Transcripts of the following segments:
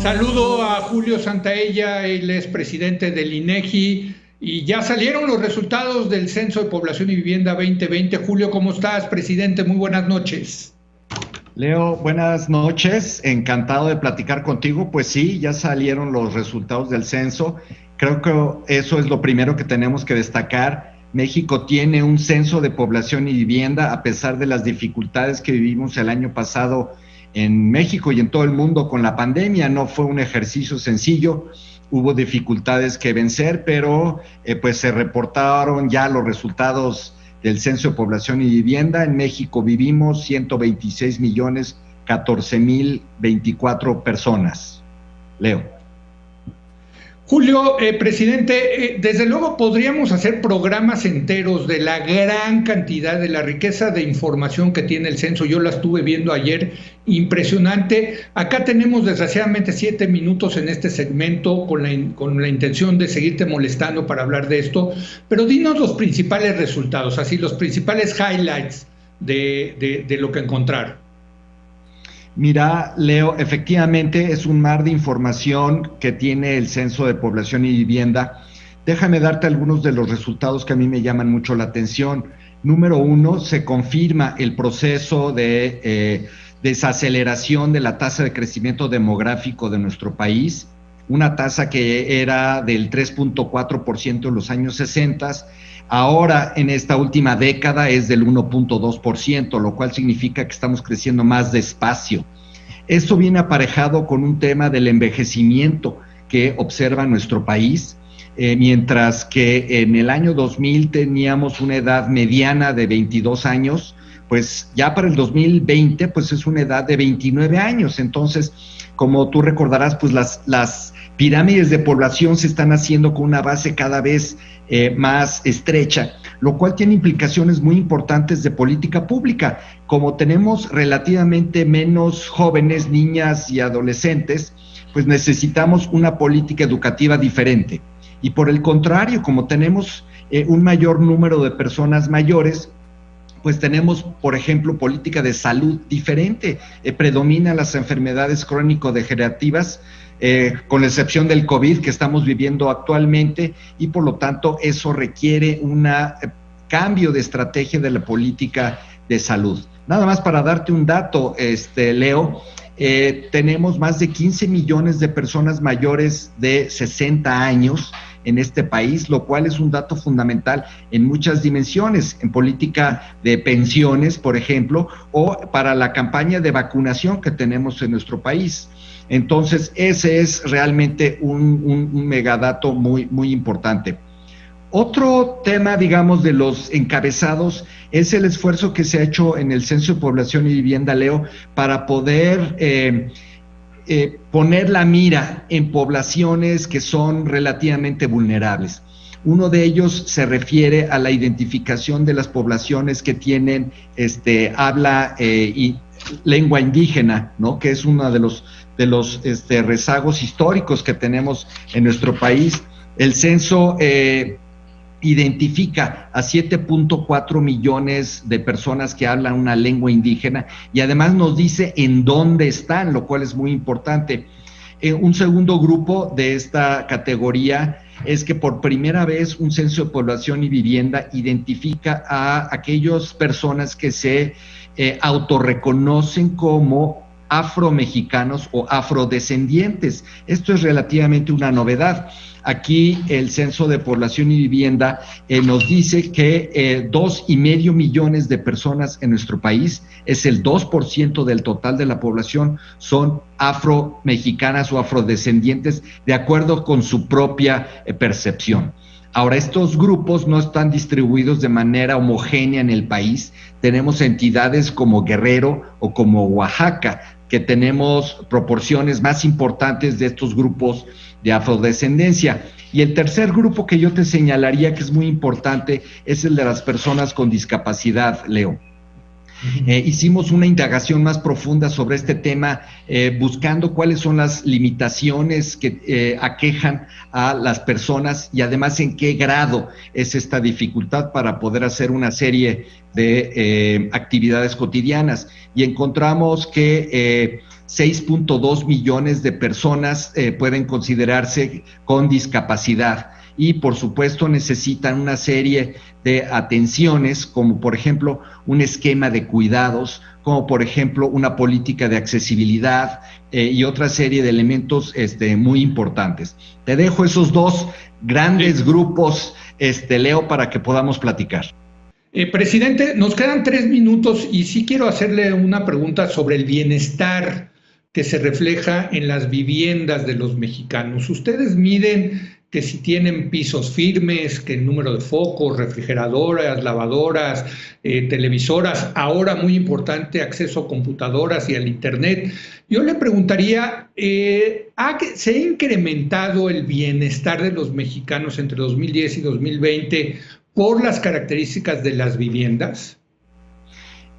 Saludo a Julio Santaella, él es presidente del INEGI y ya salieron los resultados del Censo de Población y Vivienda 2020. Julio, ¿cómo estás, presidente? Muy buenas noches. Leo, buenas noches, encantado de platicar contigo. Pues sí, ya salieron los resultados del censo. Creo que eso es lo primero que tenemos que destacar. México tiene un censo de población y vivienda a pesar de las dificultades que vivimos el año pasado en México y en todo el mundo con la pandemia. No fue un ejercicio sencillo, hubo dificultades que vencer, pero pues se reportaron ya los resultados del Censo de Población y Vivienda. En México vivimos 126.014.024 personas. Leo. Julio, presidente, desde luego podríamos hacer programas enteros de la gran cantidad, de la riqueza de información que tiene el censo. Yo la estuve viendo ayer, impresionante. Acá tenemos desgraciadamente 7 minutos en este segmento con la intención de seguirte molestando para hablar de esto, pero dinos los principales resultados, así los principales highlights de lo que encontraron. Mira, Leo, efectivamente es un mar de información que tiene el Censo de Población y Vivienda. Déjame darte algunos de los resultados que a mí me llaman mucho la atención. Número 1, se confirma el proceso de desaceleración de la tasa de crecimiento demográfico de nuestro país, una tasa que era del 3.4% en los años 60, ahora en esta última década es del 1.2%, lo cual significa que estamos creciendo más despacio. Esto viene aparejado con un tema del envejecimiento que observa nuestro país, mientras que en el año 2000 teníamos una edad mediana de 22 años, pues ya para el 2020 pues es una edad de 29 años. Entonces, como tú recordarás, pues las pirámides de población se están haciendo con una base cada vez más estrecha, lo cual tiene implicaciones muy importantes de política pública. Como tenemos relativamente menos jóvenes, niñas y adolescentes, pues necesitamos una política educativa diferente. Y por el contrario, como tenemos un mayor número de personas mayores, pues tenemos, por ejemplo, política de salud diferente. Predominan las enfermedades crónico-degenerativas, con la excepción del COVID que estamos viviendo actualmente, y por lo tanto eso requiere un cambio de estrategia de la política de salud. Nada más para darte un dato, Leo, tenemos más de 15 millones de personas mayores de 60 años en este país, lo cual es un dato fundamental en muchas dimensiones, en política de pensiones, por ejemplo, o para la campaña de vacunación que tenemos en nuestro país. Entonces, ese es realmente un megadato muy, muy importante. Otro tema, digamos, de los encabezados es el esfuerzo que se ha hecho en el Censo de Población y Vivienda, Leo, para poder poner la mira en poblaciones que son relativamente vulnerables. Uno de ellos se refiere a la identificación de las poblaciones que tienen habla y lengua indígena, ¿no? Que es uno de los rezagos históricos que tenemos en nuestro país. El censo identifica a 7.4 millones de personas que hablan una lengua indígena y además nos dice en dónde están, lo cual es muy importante. Un segundo grupo de esta categoría es que por primera vez un censo de población y vivienda identifica a aquellas personas que se autorreconocen como afromexicanos o afrodescendientes. Esto es relativamente una novedad. Aquí el Censo de Población y Vivienda nos dice que 2,5 millones de personas en nuestro país, es el 2% del total de la población, son afromexicanas o afrodescendientes de acuerdo con su propia percepción. Ahora, estos grupos no están distribuidos de manera homogénea en el país. Tenemos entidades como Guerrero o como Oaxaca, que tenemos proporciones más importantes de estos grupos de afrodescendencia. Y el tercer grupo que yo te señalaría que es muy importante es el de las personas con discapacidad, Leo. Hicimos una indagación más profunda sobre este tema, buscando cuáles son las limitaciones que aquejan a las personas y además en qué grado es esta dificultad para poder hacer una serie de actividades cotidianas. Y encontramos que 6.2 millones de personas pueden considerarse con discapacidad y por supuesto necesitan una serie de atenciones, como por ejemplo un esquema de cuidados, como por ejemplo una política de accesibilidad y otra serie de elementos muy importantes. Te dejo esos dos grandes grupos, Leo, para que podamos platicar. Presidente, nos quedan 3 minutos y sí quiero hacerle una pregunta sobre el bienestar que se refleja en las viviendas de los mexicanos. Ustedes miden que si tienen pisos firmes, que el número de focos, refrigeradoras, lavadoras, televisoras, ahora muy importante, acceso a computadoras y al internet. Yo le preguntaría, ¿se ha incrementado el bienestar de los mexicanos entre 2010 y 2020 por las características de las viviendas?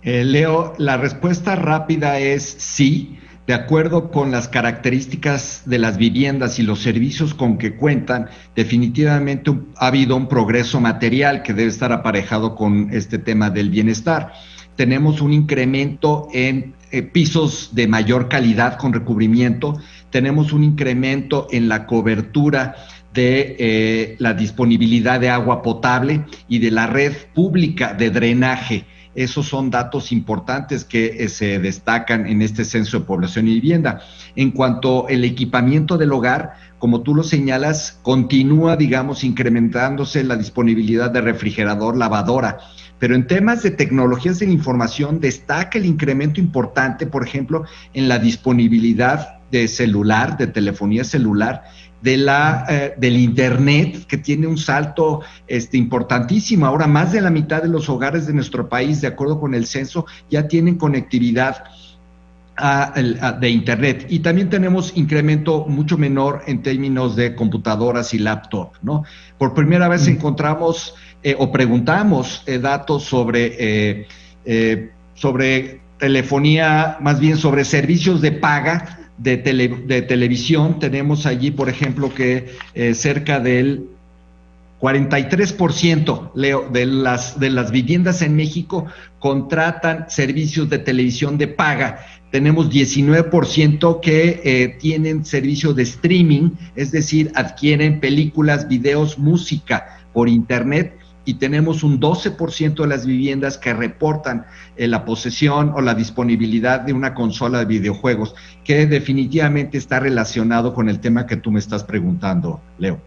Leo, la respuesta rápida es sí. De acuerdo con las características de las viviendas y los servicios con que cuentan, definitivamente ha habido un progreso material que debe estar aparejado con este tema del bienestar. Tenemos un incremento en pisos de mayor calidad con recubrimiento, tenemos un incremento en la cobertura de la disponibilidad de agua potable y de la red pública de drenaje. Esos son datos importantes que se destacan en este censo de población y vivienda. En cuanto al equipamiento del hogar, como tú lo señalas, continúa, digamos, incrementándose la disponibilidad de refrigerador, lavadora. Pero en temas de tecnologías de la información destaca el incremento importante, por ejemplo, en la disponibilidad de celular, de telefonía celular, del internet, que tiene un salto importantísimo. Ahora más de la mitad de los hogares de nuestro país, de acuerdo con el censo, ya tienen conectividad de internet. Y también tenemos incremento mucho menor en términos de computadoras y laptop, ¿no? Por primera vez encontramos o preguntamos datos sobre telefonía, más bien sobre servicios de paga de televisión. Tenemos allí, por ejemplo, que cerca del 43%, Leo, de las viviendas en México contratan servicios de televisión de paga. Tenemos 19% que tienen servicio de streaming, es decir, adquieren películas, videos, música por internet. Y tenemos un 12% de las viviendas que reportan la posesión o la disponibilidad de una consola de videojuegos, que definitivamente está relacionado con el tema que tú me estás preguntando, Leo.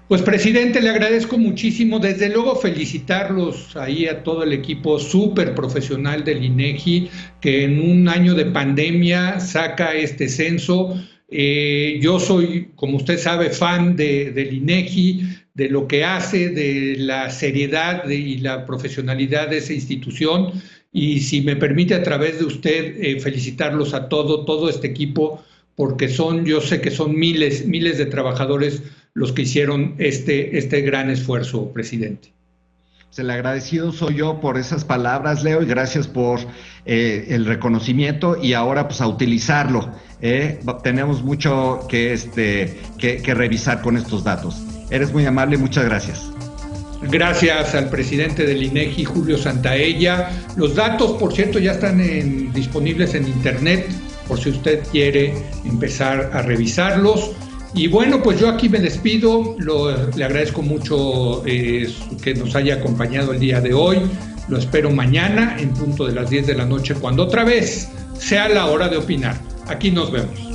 Pues, presidente, le agradezco muchísimo. Desde luego felicitarlos ahí a todo el equipo súper profesional del INEGI, que en un año de pandemia saca este censo. Yo soy, como usted sabe, fan del INEGI, de lo que hace, de la seriedad y la profesionalidad de esa institución, y si me permite a través de usted felicitarlos a todo este equipo, porque yo sé que son miles de trabajadores los que hicieron este gran esfuerzo, presidente. El agradecido soy yo por esas palabras, Leo, y gracias por el reconocimiento, y ahora pues a utilizarlo. Tenemos mucho que revisar con estos datos. Eres muy amable, muchas gracias. Gracias al presidente del INEGI, Julio Santaella. Los datos, por cierto, ya están disponibles en internet, por si usted quiere empezar a revisarlos. Y bueno, pues yo aquí me despido. Le agradezco mucho que nos haya acompañado el día de hoy. Lo espero mañana en punto de las 10 de la noche, cuando otra vez sea la hora de opinar. Aquí nos vemos.